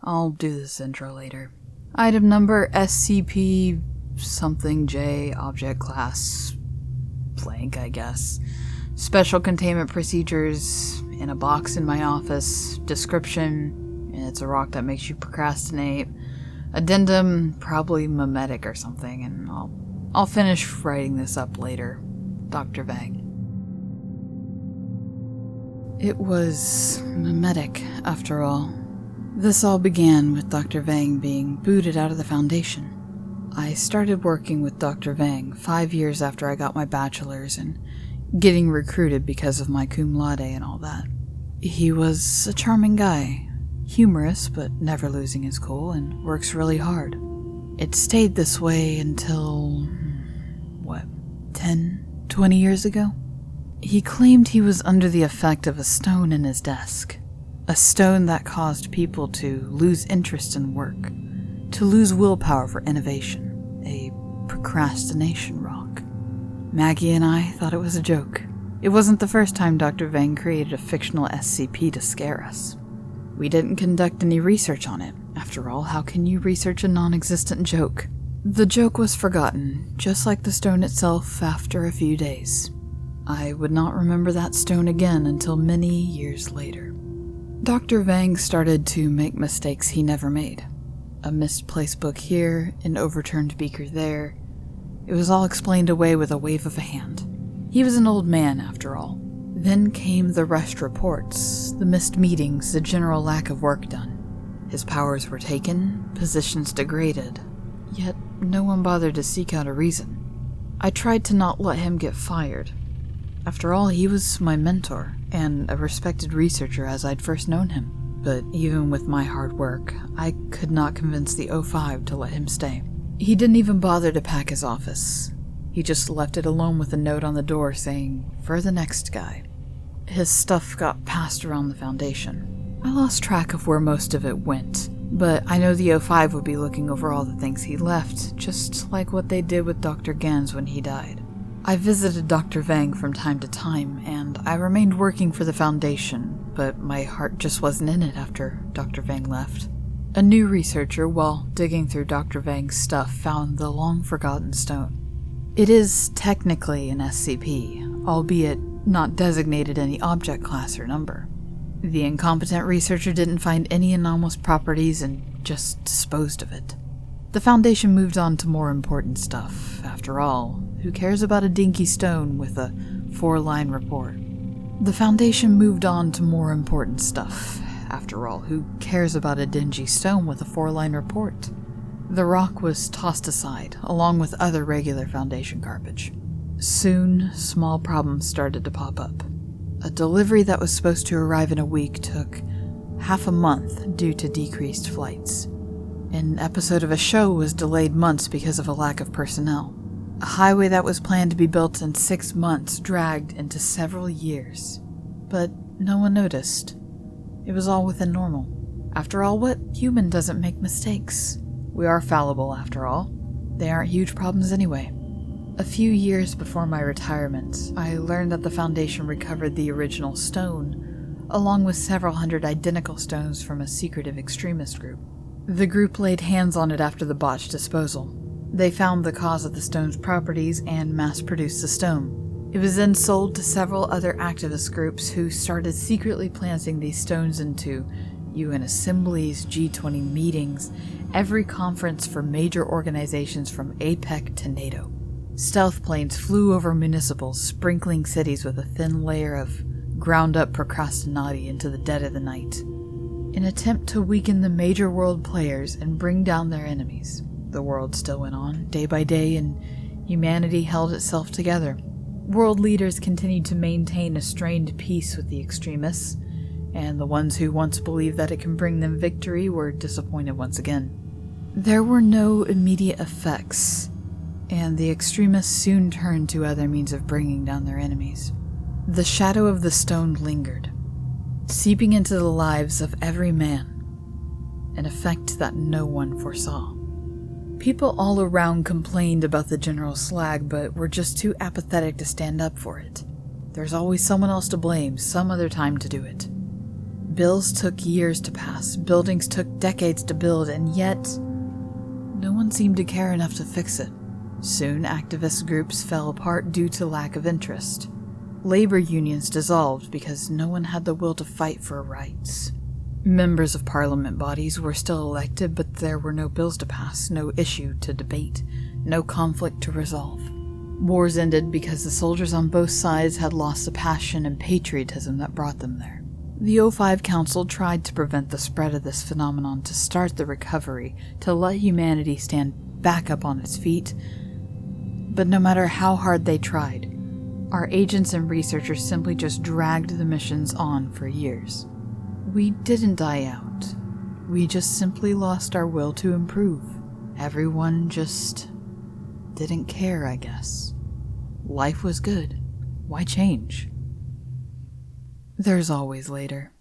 I'll do this intro later. Item number SCP something J, object class blank, I guess. Special containment procedures in a box in my office. Description: it's a rock that makes you procrastinate. Addendum: probably mimetic or something, and I'll finish writing this up later. Dr. Vang. It was mimetic, after all. This all began with Dr. Vang being booted out of the Foundation. I started working with Dr. Vang 5 years after I got my bachelor's and getting recruited because of my cum laude and all that. He was a charming guy, humorous but never losing his cool, and works really hard. It stayed this way until, 10, 20 years ago? He claimed he was under the effect of a stone in his desk. A stone that caused people to lose interest in work, to lose willpower for innovation. A procrastination rock. Maggie and I thought it was a joke. It wasn't the first time Dr. Vang created a fictional SCP to scare us. We didn't conduct any research on it. After all, how can you research a non-existent joke? The joke was forgotten, just like the stone itself, after a few days. I would not remember that stone again until many years later. Dr. Vang started to make mistakes he never made. A misplaced book here, an overturned beaker there. It was all explained away with a wave of a hand. He was an old man, after all. Then came the rushed reports, the missed meetings, the general lack of work done. His powers were taken, positions degraded, yet no one bothered to seek out a reason. I tried to not let him get fired. After all, he was my mentor, and a respected researcher as I'd first known him. But even with my hard work, I could not convince the O5 to let him stay. He didn't even bother to pack his office. He just left it alone with a note on the door saying, "For the next guy." His stuff got passed around the Foundation. I lost track of where most of it went, but I know the O5 would be looking over all the things he left, just like what they did with Dr. Gans when he died. I visited Dr. Vang from time to time, and I remained working for the Foundation, but my heart just wasn't in it after Dr. Vang left. A new researcher, while digging through Dr. Vang's stuff, found the long-forgotten stone. It is technically an SCP, albeit not designated any object class or number. The incompetent researcher didn't find any anomalous properties and just disposed of it. The Foundation moved on to more important stuff. After all, who cares about a dinky stone with a 4-line report? The Foundation moved on to more important stuff. After all, who cares about a dingy stone with a 4-line report? The rock was tossed aside, along with other regular Foundation garbage. Soon, small problems started to pop up. A delivery that was supposed to arrive in a week took half a month due to decreased flights. An episode of a show was delayed months because of a lack of personnel. A highway that was planned to be built in 6 months dragged into several years. But no one noticed. It was all within normal. After all, what human doesn't make mistakes? We are fallible, after all. They aren't huge problems anyway. A few years before my retirement, I learned that the Foundation recovered the original stone, along with several hundred identical stones from a secretive extremist group. The group laid hands on it after the botched disposal. They found the cause of the stone's properties and mass-produced the stone. It was then sold to several other activist groups who started secretly planting these stones into UN assemblies, G20 meetings, every conference for major organizations from APEC to NATO. Stealth planes flew over municipals, sprinkling cities with a thin layer of ground-up procrastinati into the dead of the night. In an attempt to weaken the major world players and bring down their enemies. The world still went on, day by day, and humanity held itself together. World leaders continued to maintain a strained peace with the extremists, and the ones who once believed that it can bring them victory were disappointed once again. There were no immediate effects, and the extremists soon turned to other means of bringing down their enemies. The shadow of the stone lingered, seeping into the lives of every man, an effect that no one foresaw. People all around complained about the general slag, but were just too apathetic to stand up for it. There's always someone else to blame, some other time to do it. Bills took years to pass, buildings took decades to build, and yet no one seemed to care enough to fix it. Soon, activist groups fell apart due to lack of interest. Labor unions dissolved because no one had the will to fight for rights. Members of parliament bodies were still elected, but there were no bills to pass, no issue to debate, no conflict to resolve. Wars ended because the soldiers on both sides had lost the passion and patriotism that brought them there. The O5 Council tried to prevent the spread of this phenomenon, to start the recovery, to let humanity stand back up on its feet. But no matter how hard they tried, our agents and researchers simply just dragged the missions on for years. We didn't die out. We just simply lost our will to improve. Everyone just didn't care, I guess. Life was good. Why change? There's always later.